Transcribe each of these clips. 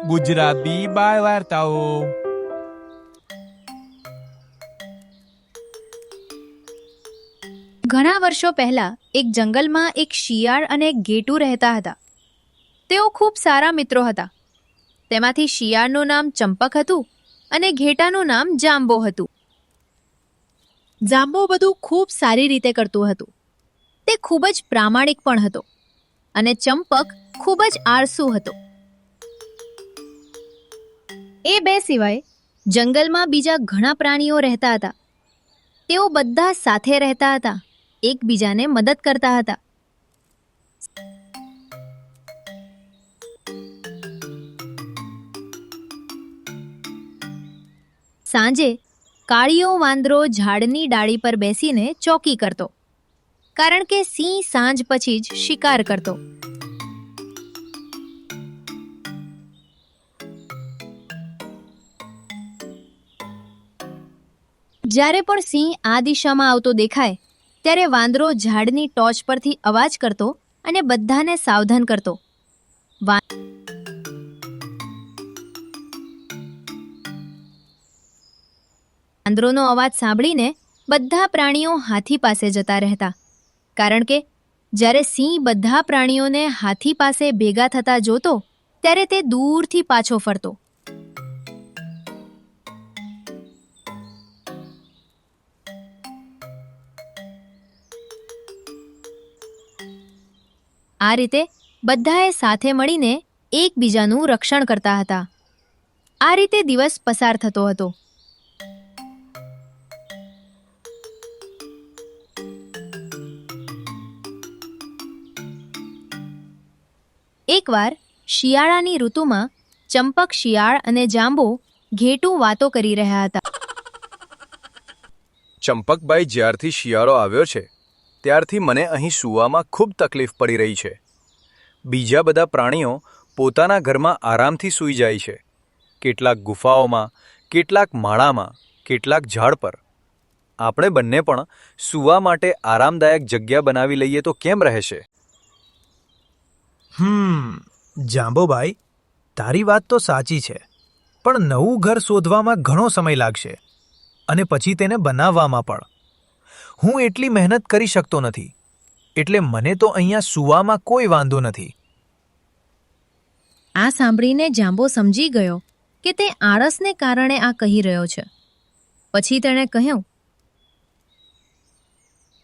ગુજરાતી બાળ વાર્તાઓ. ઘણા વર્ષો પહેલા એક જંગલમાં એક શિયાળ અને એક ઘેટું રહેતા હતા. તેઓ ખૂબ સારા મિત્રો હતા. તેમાંથી શિયાળનું નામ ચંપક હતું અને ઘેટાનું નામ જાંબો હતું. જાંબો બધું ખૂબ સારી રીતે કરતું હતું. તે ખૂબ જ પ્રામાણિક પણ હતો અને ચંપક ખૂબ જ આળસુ હતો. એ બે સિવાય જંગલમાં બીજા ઘણા પ્રાણીઓ રહેતા હતા. તેઓ બધા સાથે રહેતા હતા, એકબીજાને મદદ કરતા હતા. સાંજે કાળિયો વાંદરો ઝાડની ડાળી પર બેસીને ચોકી કરતો, કારણ કે સિંહ સાંજ પછી જ શિકાર કરતો. જ્યારે પણ સિંહ આ દિશામાં આવતો દેખાય ત્યારે વાંદરો ઝાડની ટોચ પરથી અવાજ કરતો અને બધાને સાવધાન કરતો. વાંદરોનો અવાજ સાંભળીને બધા પ્રાણીઓ હાથી પાસે જતા રહેતા, કારણ કે જ્યારે સિંહ બધા પ્રાણીઓને હાથી પાસે ભેગા થતા જોતો ત્યારે તે દૂરથી પાછો ફરતો. આ રીતે બધાએ સાથે મળીને એકબીજાનું રક્ષણ કરતા હતા. આ રીતે દિવસ પસાર થતો હતો. એકવાર શિયાળાની ઋતુમાં ચંપક શિયાળ અને જાંબો ઘેટું વાતો કરી રહ્યા હતા. ચંપકભાઈ, જ્યારથી શિયાળો આવ્યો છે ત્યારથી મને અહીં સૂવામાં ખૂબ તકલીફ પડી રહી છે. બીજા બધા પ્રાણીઓ પોતાના ઘરમાં આરામથી સૂઈ જાય છે, કેટલાક ગુફાઓમાં, કેટલાક માળામાં, કેટલાક ઝાડ પર. આપણે બંને પણ સૂવા માટે આરામદાયક જગ્યા બનાવી લઈએ તો કેમ રહેશે? જાંબોભાઈ, તારી વાત તો સાચી છે, પણ નવું ઘર શોધવામાં ઘણો સમય લાગશે અને પછી તેને બનાવવામાં પણ. હું એટલી મહેનત કરી શકતો નથી, એટલે મને તો અહીંયા સૂવામાં કોઈ વાંધો નથી. આ સાંભળીને જાંબો સમજી ગયો કે તે આળસને કારણે આ કહી રહ્યો છે. પછી તેણે કહ્યું,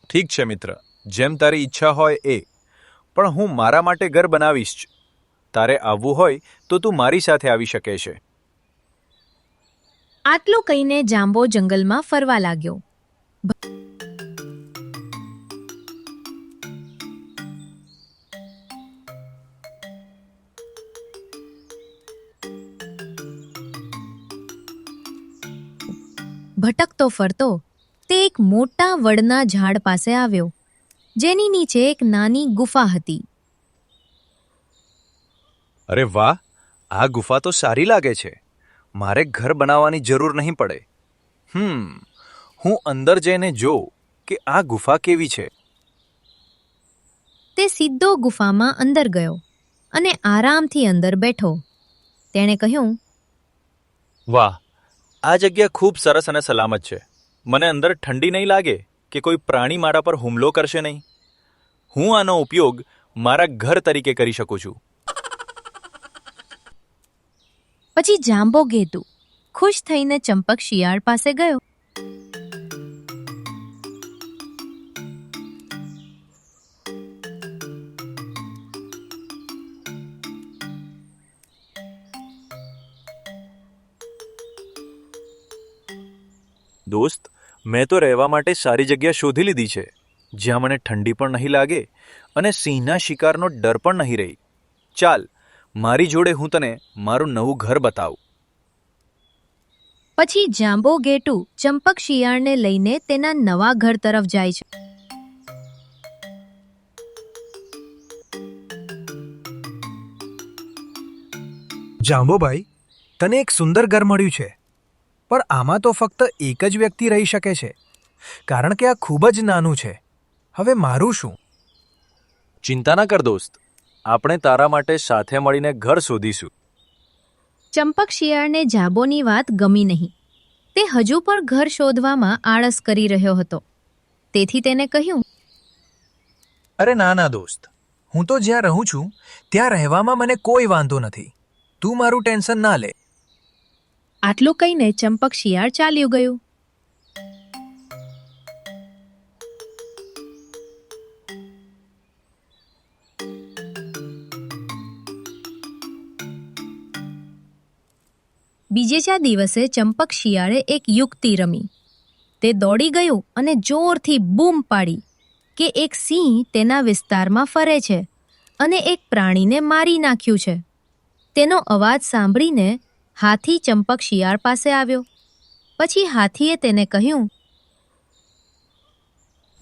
ઠીક છે મિત્ર, જેમ તારી ઈચ્છા હોય એ, પણ હું મારા માટે ઘર બનાવીશ જ. તારે આવવું હોય તો તું મારી સાથે આવી શકે છે. આટલું કહીને જાંબો જંગલમાં ફરવા લાગ્યો. ભટકતો ફરતો તે એક મોટા વડના ઝાડ પાસે આવ્યો, જેની નીચે એક નાની ગુફા હતી. અરે વાહ, આ ગુફા તો સારી લાગે છે. મારે ઘર બનાવવાની જરૂર નહીં પડે. હું અંદર જઈને જોઉં કે આ ગુફા કેવી છે. તે સીધો ગુફામાં અંદર ગયો અને આરામથી અંદર બેઠો. તેણે કહ્યું, વાહ, આ જગ્યા ખૂબ સરસ અને સલામત છે. મને અંદર ઠંડી નહીં લાગે કે કોઈ પ્રાણી મારા પર હુમલો કરશે નહીં. હું આનો ઉપયોગ મારા ઘર તરીકે કરી શકું છું. પછી જાંબો ઘેટુ ખુશ થઈને ચંપક શિયાળ પાસે ગયો. દોસ્ત, મેં તો રહેવા માટે સારી જગ્યા શોધી લીધી છે, જ્યાં મને ઠંડી પણ નહીં લાગે અને સિંહના શિકારનો ડર પણ નહીં રહી. ચાલ, મારી જોડે હું તને મારું નવું ઘર બતાવું. પછી જાંબો ઘેટુ ચંપક શિયાળને લઈને તેના નવા ઘર તરફ જાય છે. જાંબોભાઈ, તને એક સુંદર ઘર મળ્યું છે, પણ આમાં તો ફક્ત એક જ વ્યક્તિ રહી શકે છે, કારણ કે આ ખૂબ જ નાનું છે. હવે મારું શું? ચિંતા ન કર દોસ્ત, આપણે તારા માટે સાથે મળીને ઘર શોધીશું. ચંપક શિયાળને જાંબોની વાત ગમી નહીં. તે હજુ પણ ઘર શોધવામાં આળસ કરી રહ્યો હતો. તેથી તેને કહ્યું, અરે ના ના દોસ્ત, હું તો જ્યાં રહું છું ત્યાં રહેવામાં મને કોઈ વાંધો નથી. તું મારું ટેન્શન ના લે. આટલું કહીને ચંપક શિયાળ ચાલ્યું ગયું. બીજેજા દિવસે ચંપક શિયાળે એક યુક્તિ રમી. તે દોડી ગયું અને જોરથી બૂમ પાડી કે એક સિંહ તેના વિસ્તારમાં ફરે છે અને એક પ્રાણીને મારી નાખ્યું છે. તેનો અવાજ સાંભળીને હાથી ચંપક શિયાળ પાસે આવ્યો. પછી હાથીએ તેને કહ્યું,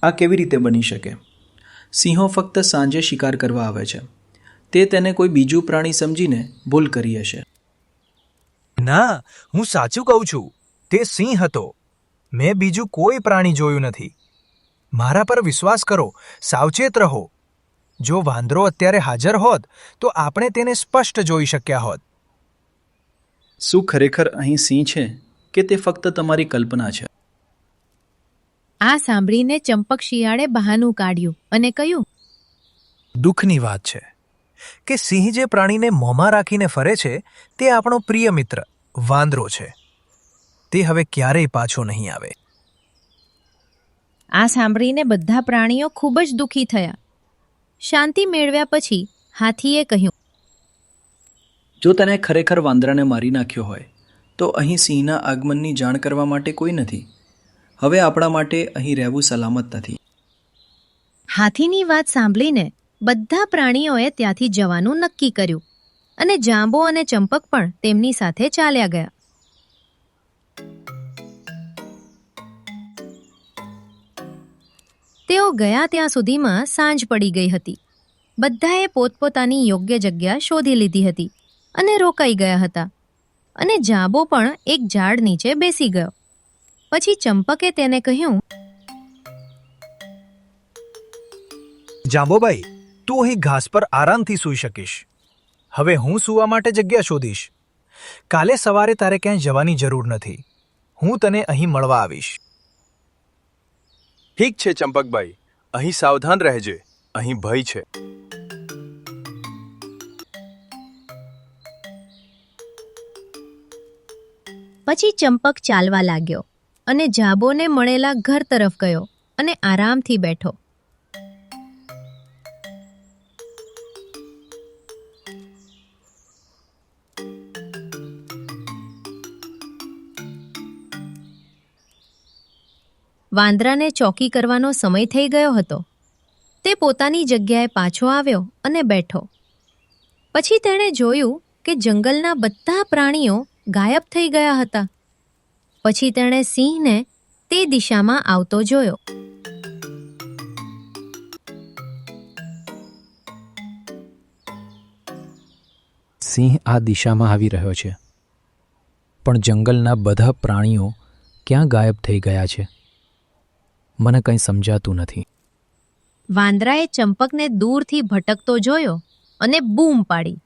આ કેવી રીતે બની શકે? સિંહો ફક્ત સાંજે શિકાર કરવા આવે છે. તે તેને કોઈ બીજું પ્રાણી સમજીને ભૂલ કરી હશે. ના, હું સાચું કહું છું. તે સિંહ હતો. મેં બીજું કોઈ પ્રાણી જોયું નથી. મારા પર વિશ્વાસ કરો, સાવચેત રહો. જો વાંદરો અત્યારે હાજર હોત તો આપણે તેને સ્પષ્ટ જોઈ શક્યા હોત. શું ખરેખર અહીં સિંહ છે કે તે ફક્ત તમારી કલ્પના છે? આ સાંભળીને ચંપક શિયાળે બહાનું કાઢ્યું અને કહ્યું, દુઃખની વાત છે કે સિંહ જે પ્રાણીને મોંમાં રાખીને ફરે છે તે આપણો પ્રિય મિત્ર વાંદરો છે. તે હવે ક્યારેય પાછો નહીં આવે. આ સાંભળીને બધા પ્રાણીઓ ખૂબ જ દુઃખી થયા. શાંતિ મેળવ્યા પછી હાથીએ કહ્યું, જો તને ખરેખર વાંદરાને મારી નાખ્યો હોય તો અહીં સિંહના આગમનની જાણ કરવા માટે કોઈ નથી. હવે આપણા માટે અહીં રહેવું સલામત નથી. હાથીની વાત સાંભળીને બધા પ્રાણીઓએ ત્યાંથી જવાનું નક્કી કર્યું અને જાંબો અને ચંપક પણ તેમની સાથે ચાલ્યા ગયા. તેઓ ગયા ત્યાં સુધીમાં સાંજ પડી ગઈ હતી. બધાએ પોતપોતાની યોગ્ય જગ્યા શોધી લીધી હતી અને રોકાઈ ગયા હતા. અને જાંબો પણ એક ઝાડ નીચે બેસી ગયો. પછી ચંપકે તેને કહ્યું, જાંબોભાઈ, તું અહીં ઘાસ પર આરામથી સૂઈ શકીશ. હવે હું સૂવા માટે જગ્યા શોધીશ. કાલે સવારે તારે ક્યાંય જવાની જરૂર નથી. હું તને અહીં મળવા આવીશ. ઠીક છે ચંપકભાઈ, અહીં સાવધાન રહેજે. અહીં ભય છે. પછી ચંપક ચાલવા લાગ્યો અને જાંબોને મળેલા ઘર તરફ ગયો અને આરામથી બેઠો. વાંદરાને ચોકી કરવાનો સમય થઈ ગયો હતો. તે પોતાની જગ્યાએ પાછો આવ્યો અને બેઠો. પછી તેણે જોયું કે જંગલના બધા પ્રાણીઓ ગાયબ થઈ ગયા હતા. પછી તેણે સિંહને તે દિશામાં આવતો જોયો. સિંહ આ દિશામાં આવી રહ્યો છે, પણ જંગલના બધા પ્રાણીઓ ક્યાં ગાયબ થઈ ગયા છે? મને કંઈ સમજાતું નથી. વાંદરાએ ચંપકને દૂરથી ભટકતો જોયો અને બૂમ પાડી,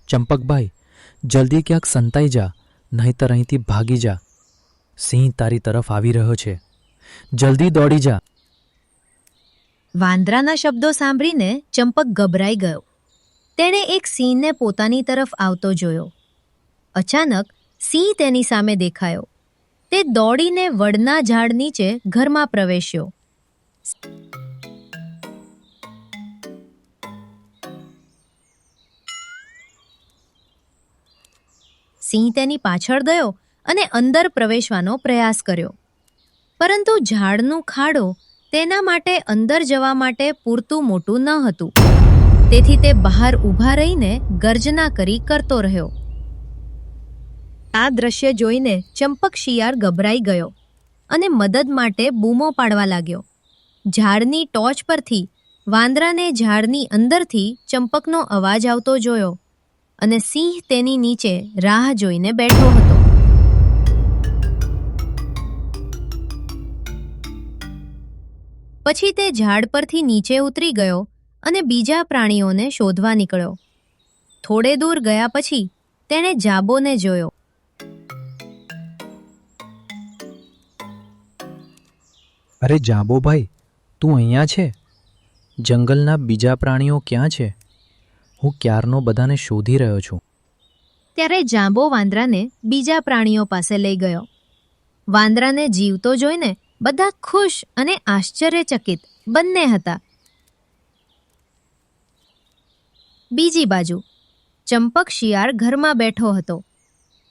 ચંપકભાઈ, જલ્દી ક્યાંક સંતાઈ જા, નહીંતર અહીંથી ભાગી જા. સિંહ તારી તરફ આવી રહ્યો છે. જલ્દી દોડી જા. વાંદરાના શબ્દો સાંભળીને ચંપક ગભરાઈ ગયો. તેણે એક સિંહને પોતાની તરફ આવતો જોયો. અચાનક સિંહ તેની સામે દેખાયો. તે દોડીને વડના ઝાડ નીચે ઘરમાં પ્રવેશ્યો. સિંહ તેની પાછળ ગયો અને અંદર પ્રવેશવાનો પ્રયાસ કર્યો. પરંતુ ઝાડનું ખાડો તેના માટે અંદર જવા માટે પૂરતું મોટું ન હતું. તેથી તે બહાર ઊભા રહીને ગર્જના કરી કરતો રહ્યો. આ દ્રશ્ય જોઈને ચંપક શિયાળ ગભરાઈ ગયો અને મદદ માટે બૂમો પાડવા લાગ્યો. ઝાડની ટોચ પરથી વાંદરાને ઝાડની અંદરથી ચંપકનો અવાજ આવતો જોયો અને સિંહ તેની નીચે રાહ જોઈને બેઠો હતો. પછી તે ઝાડ પરથી નીચે ઉતરી ગયો અને બીજા પ્રાણીઓને શોધવા નીકળ્યો. થોડે દૂર ગયા પછી તેણે જાંબોને જોયો. અરે જાંબોભાઈ, તું અહીંયા છે? જંગલના બીજા પ્રાણીઓ ક્યાં છે? હું ક્યારનો બધાને શોધી રહ્યો છું. ત્યારે જાંબો વાંદરાને બીજા પ્રાણીઓ પાસે લઈ ગયો. વાંદરાને જીવતો જોઈને બધા ખુશ અને આશ્ચર્યચકિત બંને હતા. બીજી બાજુ ચંપક શિયાળ ઘરમાં બેઠો હતો.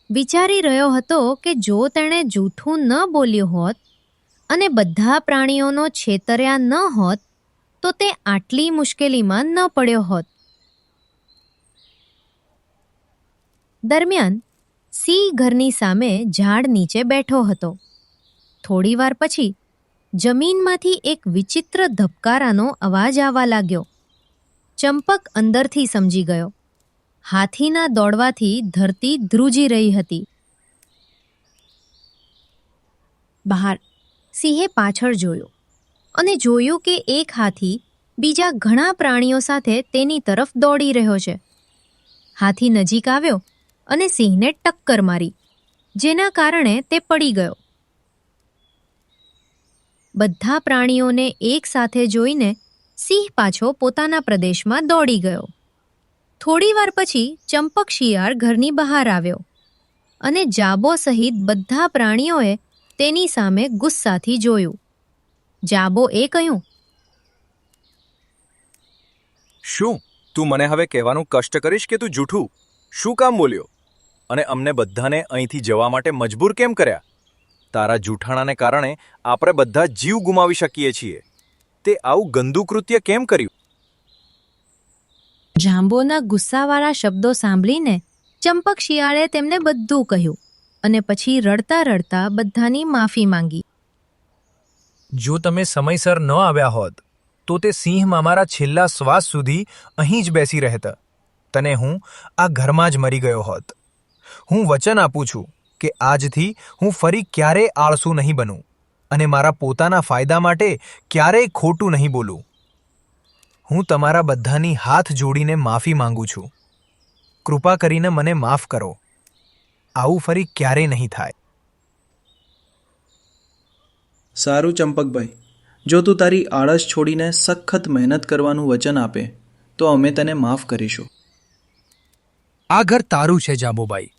વિચારી રહ્યો હતો કે જો તેણે જૂઠું ન બોલ્યું હોત અને બધા પ્રાણીઓનો છેતર્યા ન હોત તો તે આટલી મુશ્કેલીમાં ન પડ્યો હોત. દરમિયાન સિંહ ઘરની સામે ઝાડ નીચે બેઠો હતો. થોડીવાર પછી જમીનમાંથી એક વિચિત્ર ધબકારાનો અવાજ આવવા લાગ્યો. ચંપક અંદરથી સમજી ગયો. હાથીના દોડવાથી ધરતી ધ્રુજી રહી હતી. બહાર સિંહે પાછળ જોયું અને જોયું કે એક હાથી બીજા ઘણા પ્રાણીઓ સાથે તેની તરફ દોડી રહ્યો છે. હાથી નજીક આવ્યો અને સિંહને ટક્કર મારી, જેના કારણે તે પડી ગયો. બધા પ્રાણીઓને એક સાથે જોઈને સિંહ પાછો પોતાના પ્રદેશમાં દોડી ગયો. થોડીવાર પછી ચંપક શિયાળ ઘરની બહાર આવ્યો અને જાંબો સહિત બધા પ્રાણીઓએ તેની સામે ગુસ્સાથી જોયું. જાંબોએ કહ્યું, શું તું મને હવે કહેવાનું કષ્ટ કરીશ કે તું જૂઠું શું કામ બોલ્યો અને અમને બધાને અહીંથી જવા માટે મજબૂર કેમ કર્યા? તારા જૂઠાણાને કારણે આપણે બધા જીવ ગુમાવી શકીએ છીએ. તે આવું ગંદુ કૃત્ય કેમ કર્યું? જાંબોના ગુસ્સાવાળા શબ્દો સાંભળીને ચંપક શિયાળે તેમને બધું કહ્યું અને પછી રડતા રડતા બધાની માફી માંગી. જો તમે સમયસર ન આવ્યા હોત તો તે સિંહ મારા છેલ્લા શ્વાસ સુધી અહીં જ બેસી રહેતા. તને હું આ ઘરમાં જ મરી ગયો હોત. હું વચન આપું છું કે આજથી હું ફરી ક્યારેય આળસુ નહીં બનું અને મારા પોતાના ફાયદા માટે ક્યારેય ખોટું નહીં બોલું. હું તમારા બધાની હાથ જોડીને માફી માંગુ છું. કૃપા કરીને મને માફ કરો. આવું ફરી ક્યારેય નહીં થાય. સારું ચંપકભાઈ, જો તું તારી આળસ છોડીને સખત મહેનત કરવાનું વચન આપે તો અમે તને માફ કરીશું. આ ઘર તારું છે જાંબુભાઈ.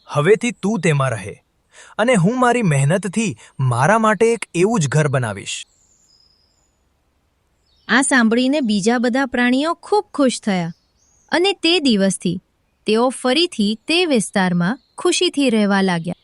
હવેથી તું તેમાં રહે અને હું મારી મહેનતથી મારા માટે એક એવું જ ઘર બનાવીશ. આ સાંભળીને બીજા બધા પ્રાણીઓ ખૂબ ખુશ થયા અને તે દિવસથી તેઓ ફરીથી તે વિસ્તારમાં ખુશીથી રહેવા લાગ્યા.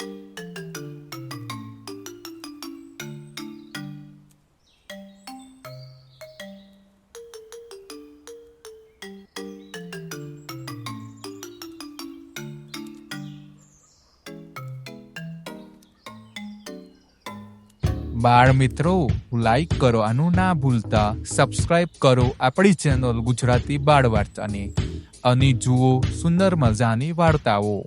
બાળ મિત્રો, લાઈક કરો આનું ના ભૂલતા, સબસ્ક્રાઇબ કરો આપણી ચેનલ ગુજરાતી બાળ વાર્તાને અને જુઓ સુંદર મજાની વાર્તાઓ.